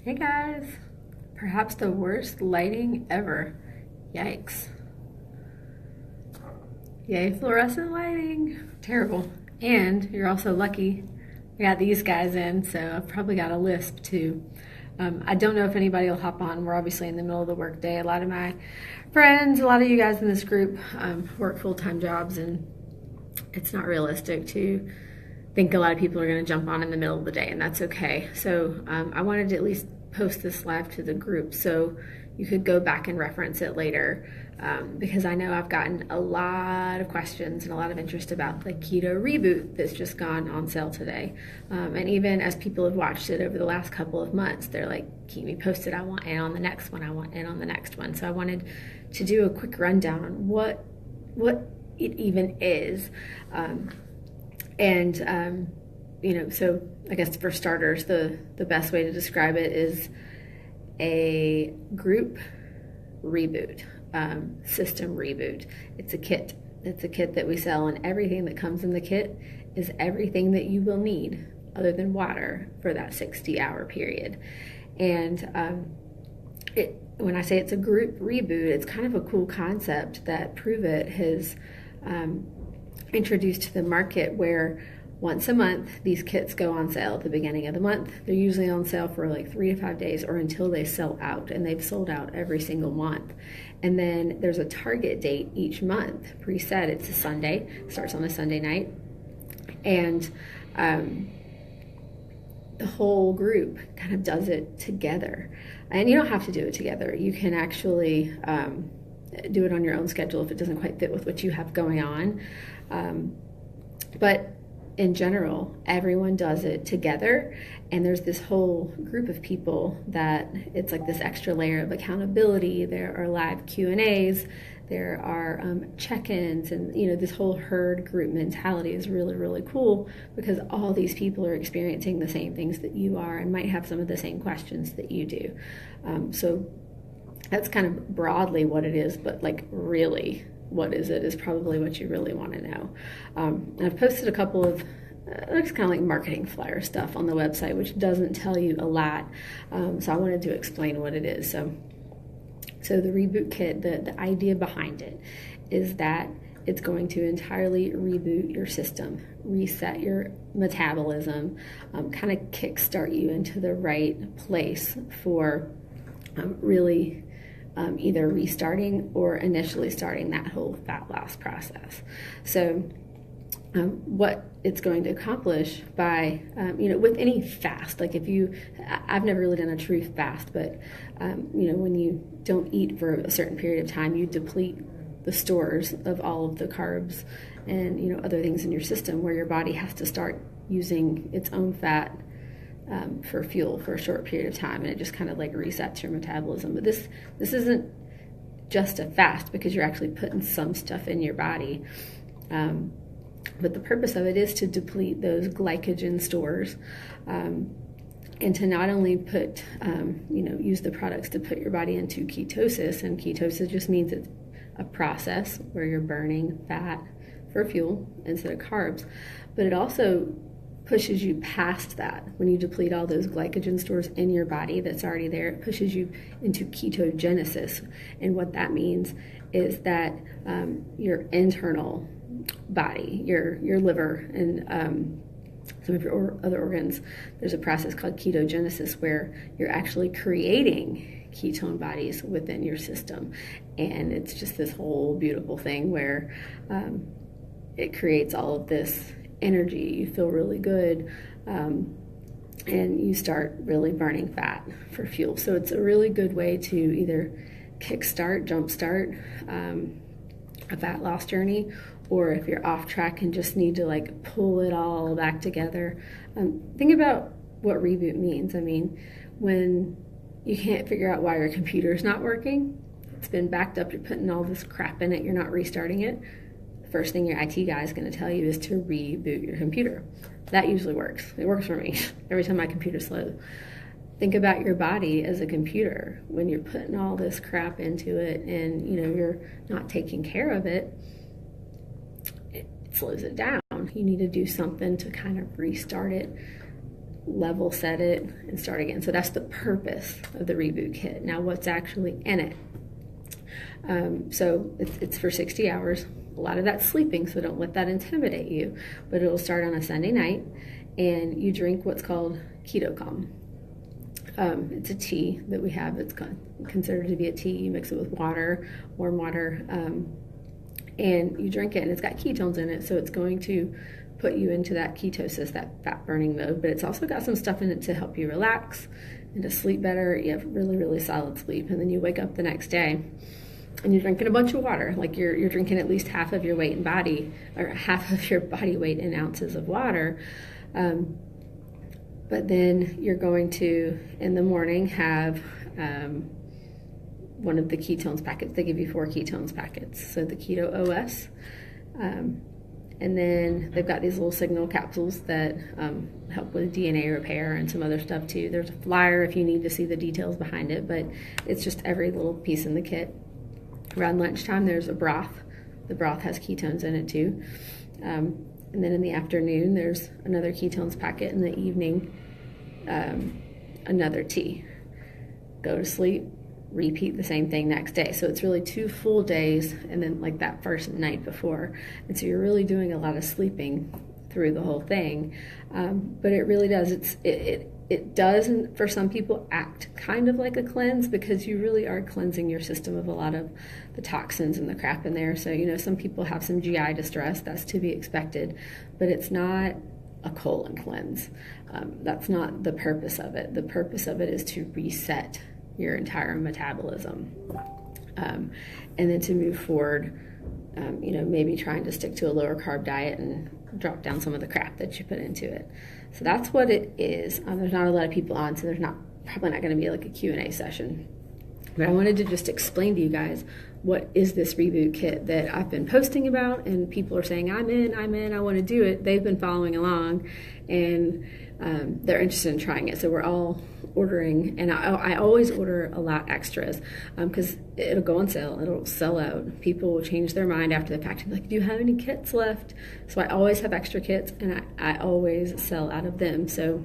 Hey guys, perhaps the worst lighting ever. Yikes. Yay, fluorescent lighting. Terrible. And you're also lucky we got these guys in, so I've probably got a lisp too. I don't know if anybody will hop on. We're obviously in the middle of the workday. A lot of my friends, a lot of you guys in this group work full-time jobs, and it's not realistic to think a lot of people are going to jump on in the middle of the day, and that's okay. So I wanted to at least post this live to the group so you could go back and reference it later, because I know I've gotten a lot of questions and a lot of interest about the Keto Reboot that's just gone on sale today. And even as people have watched it over the last couple of months, they're like, keep me posted, I want in on the next one, I want in on the next one. So I wanted to do a quick rundown on what it even is. So I guess for starters, the best way to describe it is a group reboot, system reboot. It's a kit. It's a kit that we sell, and everything that comes in the kit is everything that you will need other than water for that 60-hour period. And when I say it's a group reboot, it's kind of a cool concept that Prove It has introduced to the market, where once a month these kits go on sale at the beginning of the month. They're usually on sale for like 3 to 5 days or until they sell out, and they've sold out every single month. And then there's a target date each month preset. It's a Sunday, starts on a Sunday night, and the whole group kind of does it together. And you don't have to do it together. You can actually do it on your own schedule if it doesn't quite fit with what you have going on. But in general, everyone does it together, and there's this whole group of people that it's like this extra layer of accountability. There are live Q&As, there are check-ins, and this whole herd group mentality is really, really cool, because all these people are experiencing the same things that you are and might have some of the same questions that you do. So that's kind of broadly what it is, but like really what is it is probably what you really want to know. And I've posted a couple of it's kind of like marketing flyer stuff on the website, which doesn't tell you a lot. So I wanted to explain what it is. So the Reboot Kit, the idea behind it is that it's going to entirely reboot your system, reset your metabolism, kind of kickstart you into the right place for really either restarting or initially starting that whole fat loss process. So what it's going to accomplish by, with any fast, like I've never really done a true fast, but, when you don't eat for a certain period of time, you deplete the stores of all of the carbs and, other things in your system, where your body has to start using its own fat for fuel for a short period of time, and it just kind of like resets your metabolism. But this isn't just a fast, because you're actually putting some stuff in your body. But the purpose of it is to deplete those glycogen stores, and to not only put, use the products to put your body into ketosis. And ketosis just means it's a process where you're burning fat for fuel instead of carbs. But it also pushes you past that. When you deplete all those glycogen stores in your body that's already there, it pushes you into ketogenesis. And what that means is that your internal body, your liver, and some of your other organs, there's a process called ketogenesis, where you're actually creating ketone bodies within your system. And it's just this whole beautiful thing where it creates all of this energy. You feel really good, and you start really burning fat for fuel. So it's a really good way to either kickstart, jumpstart a fat loss journey, or if you're off track and just need to like pull it all back together. Think about what reboot means. I mean, when you can't figure out why your computer's not working, it's been backed up, you're putting all this crap in it, you're not restarting it, first thing your IT guy is going to tell you is to reboot your computer. That usually works. It works for me every time my computer's slow. Think about your body as a computer. When you're putting all this crap into it and you're not taking care of it, it slows it down. You need to do something to kind of restart it level set it, and start again. So that's the purpose of the reboot kit. Now, what's actually in it? So it's for 60 hours. A lot of that's sleeping, so don't let that intimidate you. But it'll start on a Sunday night, and you drink what's called Keto Calm. It's a tea that we have. It's considered to be a tea. You mix it with water, warm water, and you drink it, and it's got ketones in it, so it's going to put you into that ketosis, that fat burning mode. But it's also got some stuff in it to help you relax and to sleep better. You have really, really solid sleep, and then you wake up the next day and you're drinking a bunch of water. Like you're drinking at least half of your weight in body, or half of your body weight in ounces of water. But then you're going to, in the morning, have one of the ketones packets. They give you 4 ketones packets. So the Keto OS. And then they've got these little signal capsules that help with DNA repair and some other stuff too. There's a flyer if you need to see the details behind it, but it's just every little piece in the kit. Around lunchtime, there's a broth. The broth has ketones in it too. And then in the afternoon, there's another ketones packet. In the evening, another tea. Go to sleep, repeat the same thing next day. So it's really 2 full days, and then like that first night before. And so you're really doing a lot of sleeping through the whole thing. But it really does. It does, for some people, act kind of like a cleanse, because you really are cleansing your system of a lot of the toxins and the crap in there. So, you know, some people have some GI distress. That's to be expected. But it's not a colon cleanse. That's not the purpose of it. The purpose of it is to reset your entire metabolism, and then to move forward, you know, maybe trying to stick to a lower carb diet and drop down some of the crap that you put into it. So that's what it is. There's not a lot of people on, so there's probably not going to be like a Q&A session. But I wanted to just explain to you guys, what is this reboot kit that I've been posting about, and people are saying, I'm in, I want to do it. They've been following along, and they're interested in trying it. So we're all ordering, and I always order a lot extras, because it'll go on sale, it'll sell out. People will change their mind after the fact and be like, do you have any kits left? So I always have extra kits, and I always sell out of them. So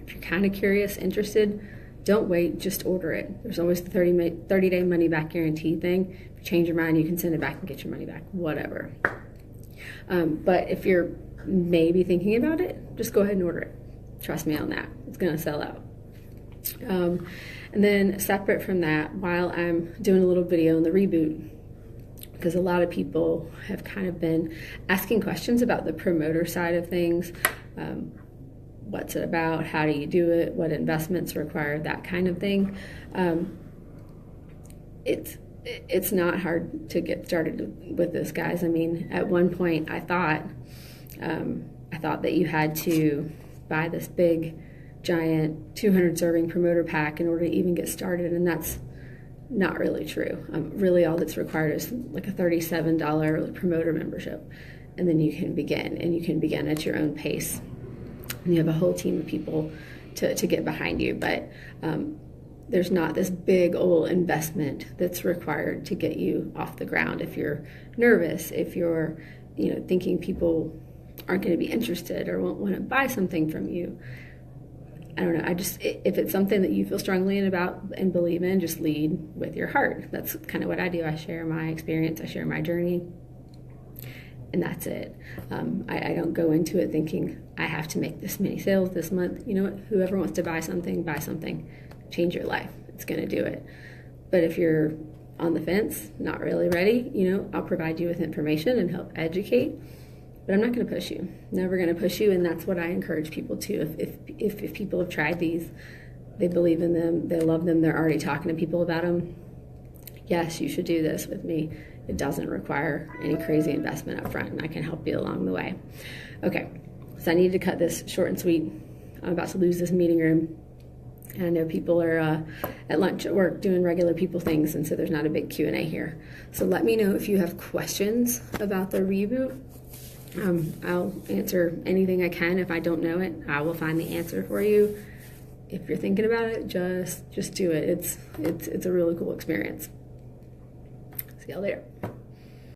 if you're kind of curious, interested, don't wait, just order it. There's always the 30-day money back guarantee thing. If you change your mind, you can send it back and get your money back, whatever. But if you're maybe thinking about it, just go ahead and order it. Trust me on that. It's going to sell out. And then separate from that, while I'm doing a little video on the reboot, because a lot of people have kind of been asking questions about the promoter side of things. What's it about? How do you do it? What investments required? That kind of thing. It's not hard to get started with this, guys. I mean, at one point I thought that you had to buy this big, giant 200 serving promoter pack in order to even get started, and that's not really true. Really, all that's required is like a $37 promoter membership, and then you can begin, and you can begin at your own pace. And you have a whole team of people to get behind you, but there's not this big old investment that's required to get you off the ground. If you're nervous, if you're, you know, thinking people aren't going to be interested or won't want to buy something from you, I don't know. If it's something that you feel strongly about and believe in, just lead with your heart. That's kind of what I do. I share my experience, I share my journey, and that's it. I don't go into it thinking I have to make this many sales this month. You know what? Whoever wants to buy something, buy something. Change your life. It's going to do it. But if you're on the fence, not really ready, you know, I'll provide you with information and help educate. But I'm not going to push you. Never going to push you, and that's what I encourage people to. If people have tried these, they believe in them, they love them, they're already talking to people about them, yes, you should do this with me. It doesn't require any crazy investment up front, and I can help you along the way. Okay, so I need to cut this short and sweet. I'm about to lose this meeting room. And I know people are at lunch at work doing regular people things, and so there's not a big Q&A here. So let me know if you have questions about the reboot. I'll answer anything I can. If I don't know it, I will find the answer for you. If you're thinking about it, just do it. It's a really cool experience. See y'all later.